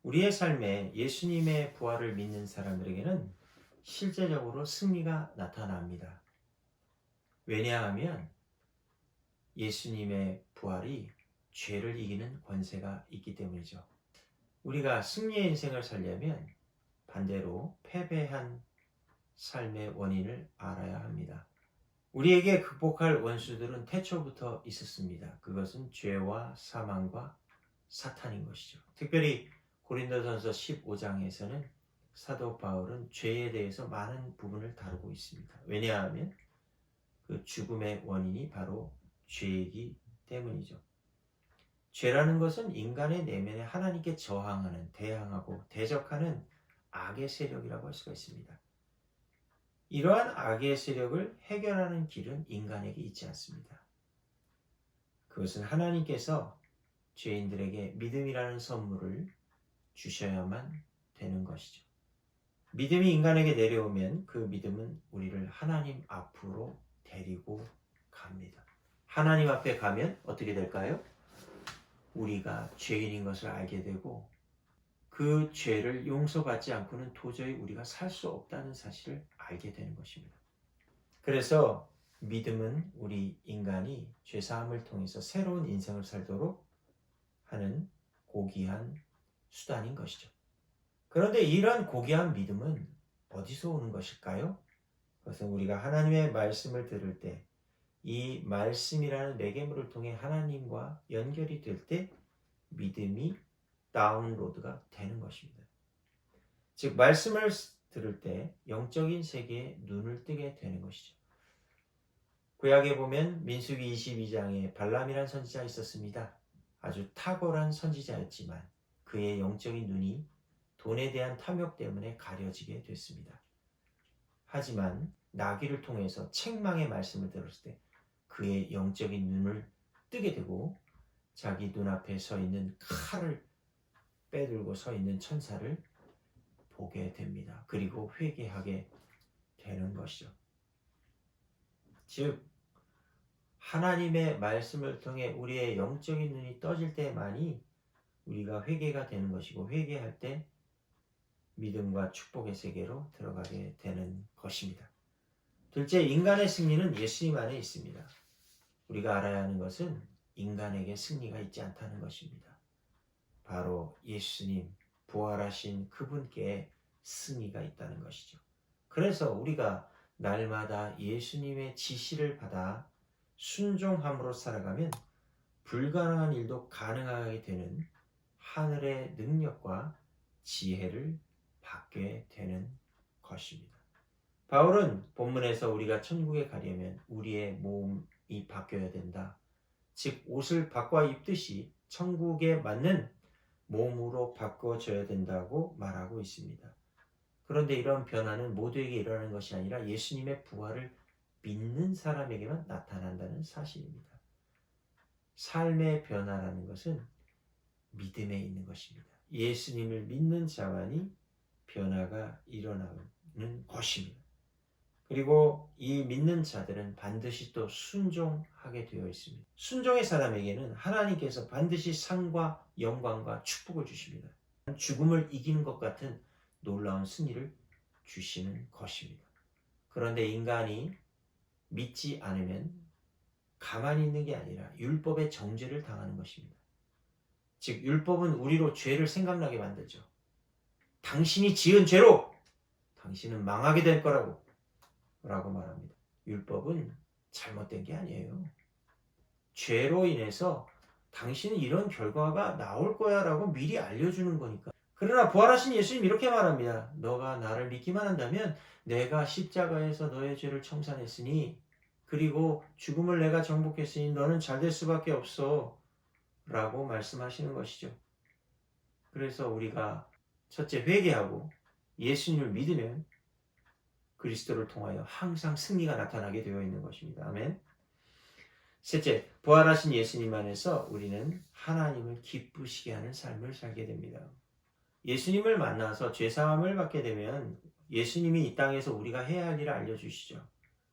우리의 삶에 예수님의 부활을 믿는 사람들에게는 실제적으로 승리가 나타납니다. 왜냐하면 예수님의 부활이 죄를 이기는 권세가 있기 때문이죠. 우리가 승리의 인생을 살려면 반대로 패배한 삶의 원인을 알아야 합니다. 우리에게 극복할 원수들은 태초부터 있었습니다. 그것은 죄와 사망과 사탄인 것이죠. 특별히 고린도전서 15장에서는 사도 바울은 죄에 대해서 많은 부분을 다루고 있습니다. 왜냐하면 그 죽음의 원인이 바로 죄이기 때문이죠. 죄라는 것은 인간의 내면에 하나님께 저항하는, 대항하고 대적하는 악의 세력이라고 할 수가 있습니다. 이러한 악의 세력을 해결하는 길은 인간에게 있지 않습니다. 그것은 하나님께서 죄인들에게 믿음이라는 선물을 주셔야만 되는 것이죠. 믿음이 인간에게 내려오면 그 믿음은 우리를 하나님 앞으로 데리고 갑니다. 하나님 앞에 가면 어떻게 될까요? 우리가 죄인인 것을 알게 되고 그 죄를 용서받지 않고는 도저히 우리가 살 수 없다는 사실을 알게 되는 것입니다. 그래서 믿음은 우리 인간이 죄사함을 통해서 새로운 인생을 살도록 하는 고귀한 수단인 것이죠. 그런데 이러한 고귀한 믿음은 어디서 오는 것일까요? 그것은 우리가 하나님의 말씀을 들을 때 이 말씀이라는 매개물을 통해 하나님과 연결이 될 때 믿음이 다운로드가 되는 것입니다. 즉 말씀을 들을 때 영적인 세계에 눈을 뜨게 되는 것이죠. 구약에 보면 민수기 22장에 발람이라는 선지자가 있었습니다. 아주 탁월한 선지자였지만 그의 영적인 눈이 돈에 대한 탐욕 때문에 가려지게 됐습니다. 하지만 나귀를 통해서 책망의 말씀을 들었을 때 그의 영적인 눈을 뜨게 되고 자기 눈앞에 서 있는 칼을 빼들고 서 있는 천사를 보게 됩니다. 그리고 회개하게 되는 것이죠. 즉 하나님의 말씀을 통해 우리의 영적인 눈이 떠질 때만이 우리가 회개가 되는 것이고 회개할 때 믿음과 축복의 세계로 들어가게 되는 것입니다. 둘째, 인간의 승리는 예수님 안에 있습니다. 우리가 알아야 하는 것은 인간에게 승리가 있지 않다는 것입니다. 바로 예수님, 부활하신 그분께 승리가 있다는 것이죠. 그래서 우리가 날마다 예수님의 지시를 받아 순종함으로 살아가면 불가능한 일도 가능하게 되는 하늘의 능력과 지혜를 받게 되는 것입니다. 바울은 본문에서 우리가 천국에 가려면 우리의 몸이 바뀌어야 된다. 즉 옷을 바꿔 입듯이 천국에 맞는 몸으로 바꿔줘야 된다고 말하고 있습니다. 그런데 이런 변화는 모두에게 일어나는 것이 아니라 예수님의 부활을 믿는 사람에게만 나타난다는 사실입니다. 삶의 변화라는 것은 믿음에 있는 것입니다. 예수님을 믿는 자만이 변화가 일어나는 것입니다. 그리고 이 믿는 자들은 반드시 또 순종하게 되어 있습니다. 순종의 사람에게는 하나님께서 반드시 상과 영광과 축복을 주십니다. 죽음을 이기는 것 같은 놀라운 승리를 주시는 것입니다. 그런데 인간이 믿지 않으면 가만히 있는 게 아니라 율법의 정죄를 당하는 것입니다. 즉 율법은 우리로 죄를 생각나게 만들죠. 당신이 지은 죄로 당신은 망하게 될 거라고 말합니다. 율법은 잘못된 게 아니에요. 죄로 인해서 당신은 이런 결과가 나올 거야 라고 미리 알려주는 거니까. 그러나 부활하신 예수님 이렇게 말합니다. 너가 나를 믿기만 한다면 내가 십자가에서 너의 죄를 청산했으니 그리고 죽음을 내가 정복했으니 너는 잘 될 수밖에 없어 라고 말씀하시는 것이죠. 그래서 우리가 첫째 회개하고 예수님을 믿으면 그리스도를 통하여 항상 승리가 나타나게 되어 있는 것입니다. 아멘. 셋째, 부활하신 예수님 안에서 우리는 하나님을 기쁘시게 하는 삶을 살게 됩니다. 예수님을 만나서 죄사함을 받게 되면 예수님이 이 땅에서 우리가 해야 할 일을 알려주시죠.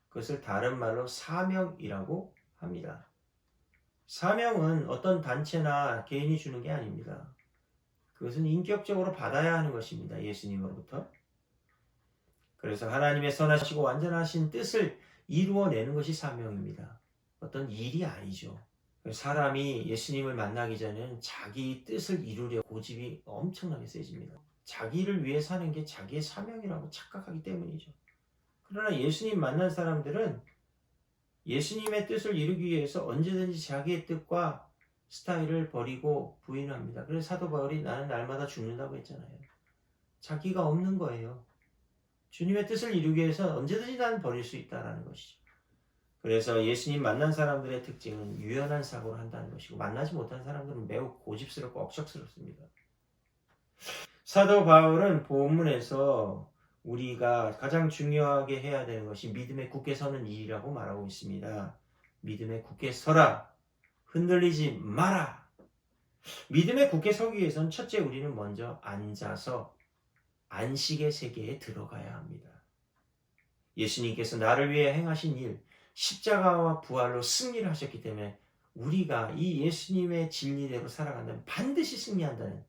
그것을 다른 말로 사명이라고 합니다. 사명은 어떤 단체나 개인이 주는 게 아닙니다. 그것은 인격적으로 받아야 하는 것입니다. 예수님으로부터. 그래서 하나님의 선하시고 완전하신 뜻을 이루어내는 것이 사명입니다. 어떤 일이 아니죠. 사람이 예수님을 만나기 전에는 자기 뜻을 이루려 고집이 엄청나게 세집니다. 자기를 위해 사는 게 자기의 사명이라고 착각하기 때문이죠. 그러나 예수님 만난 사람들은 예수님의 뜻을 이루기 위해서 언제든지 자기의 뜻과 스타일을 버리고 부인합니다. 그래서 사도 바울이 나는 날마다 죽는다고 했잖아요. 자기가 없는 거예요. 주님의 뜻을 이루기 위해서 언제든지 나는 버릴 수 있다는 것이죠. 그래서 예수님 만난 사람들의 특징은 유연한 사고를 한다는 것이고 만나지 못한 사람들은 매우 고집스럽고 억척스럽습니다. 사도 바울은 본문에서 우리가 가장 중요하게 해야 되는 것이 믿음에 굳게 서는 일이라고 말하고 있습니다. 믿음에 굳게 서라. 흔들리지 마라. 믿음에 굳게 서기 위해서는 첫째 우리는 먼저 앉아서 안식의 세계에 들어가야 합니다. 예수님께서 나를 위해 행하신 일, 십자가와 부활로 승리를 하셨기 때문에 우리가 이 예수님의 진리대로 살아간다면 반드시 승리한다는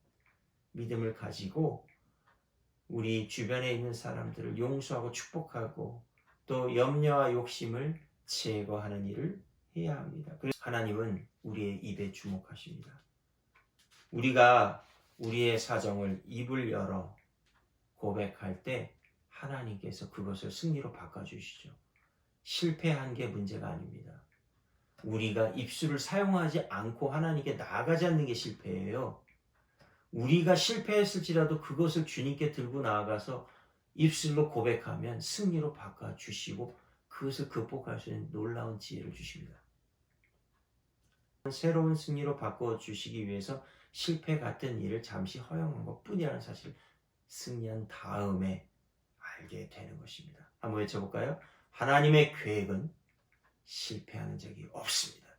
믿음을 가지고 우리 주변에 있는 사람들을 용서하고 축복하고 또 염려와 욕심을 제거하는 일을 해야 합니다. 그래서 하나님은 우리의 입에 주목하십니다. 우리가 우리의 사정을 입을 열어 고백할 때 하나님께서 그것을 승리로 바꿔주시죠. 실패한 게 문제가 아닙니다. 우리가 입술을 사용하지 않고 하나님께 나아가지 않는 게 실패예요. 우리가 실패했을지라도 그것을 주님께 들고 나아가서 입술로 고백하면 승리로 바꿔주시고 그것을 극복할 수 있는 놀라운 지혜를 주십니다. 새로운 승리로 바꿔주시기 위해서 실패 같은 일을 잠시 허용한 것뿐이라는 사실을 승리한 다음에 알게 되는 것입니다. 한번 외쳐볼까요? 하나님의 계획은 실패하는 적이 없습니다.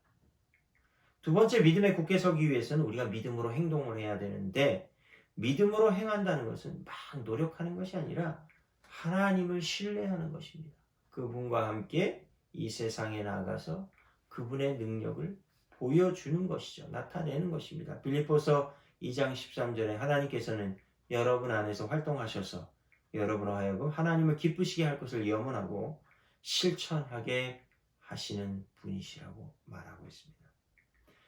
두 번째, 믿음에 굳게 서기 위해서는 우리가 믿음으로 행동을 해야 되는데 믿음으로 행한다는 것은 막 노력하는 것이 아니라 하나님을 신뢰하는 것입니다. 그분과 함께 이 세상에 나가서 그분의 능력을 보여주는 것이죠. 나타내는 것입니다. 빌립보서 2장 13절에 하나님께서는 여러분 안에서 활동하셔서 여러분으로 하여금 하나님을 기쁘시게 할 것을 염원하고 실천하게 하시는 분이시라고 말하고 있습니다.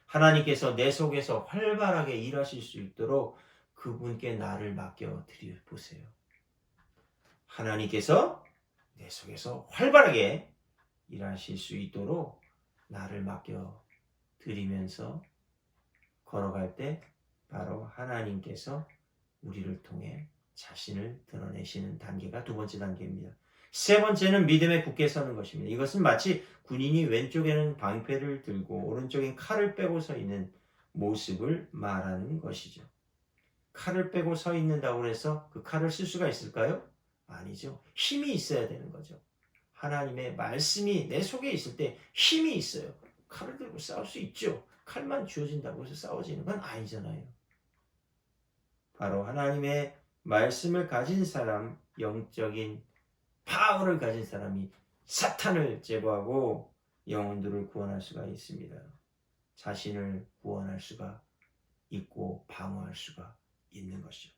하나님께서 내 속에서 활발하게 일하실 수 있도록 그분께 나를 맡겨 드려보세요. 하나님께서 내 속에서 활발하게 일하실 수 있도록 나를 맡겨 드리면서 걸어갈 때 바로 하나님께서 우리를 통해 자신을 드러내시는 단계가 두 번째 단계입니다. 세 번째는 믿음에 굳게 서는 것입니다. 이것은 마치 군인이 왼쪽에는 방패를 들고 오른쪽엔 칼을 빼고 서 있는 모습을 말하는 것이죠. 칼을 빼고 서 있는다고 해서 그 칼을 쓸 수가 있을까요? 아니죠. 힘이 있어야 되는 거죠. 하나님의 말씀이 내 속에 있을 때 힘이 있어요. 칼을 들고 싸울 수 있죠. 칼만 주어진다고 해서 싸워지는 건 아니잖아요. 바로 하나님의 말씀을 가진 사람, 영적인 파워를 가진 사람이 사탄을 제거하고 영혼들을 구원할 수가 있습니다. 자신을 구원할 수가 있고 방어할 수가 있는 것이죠.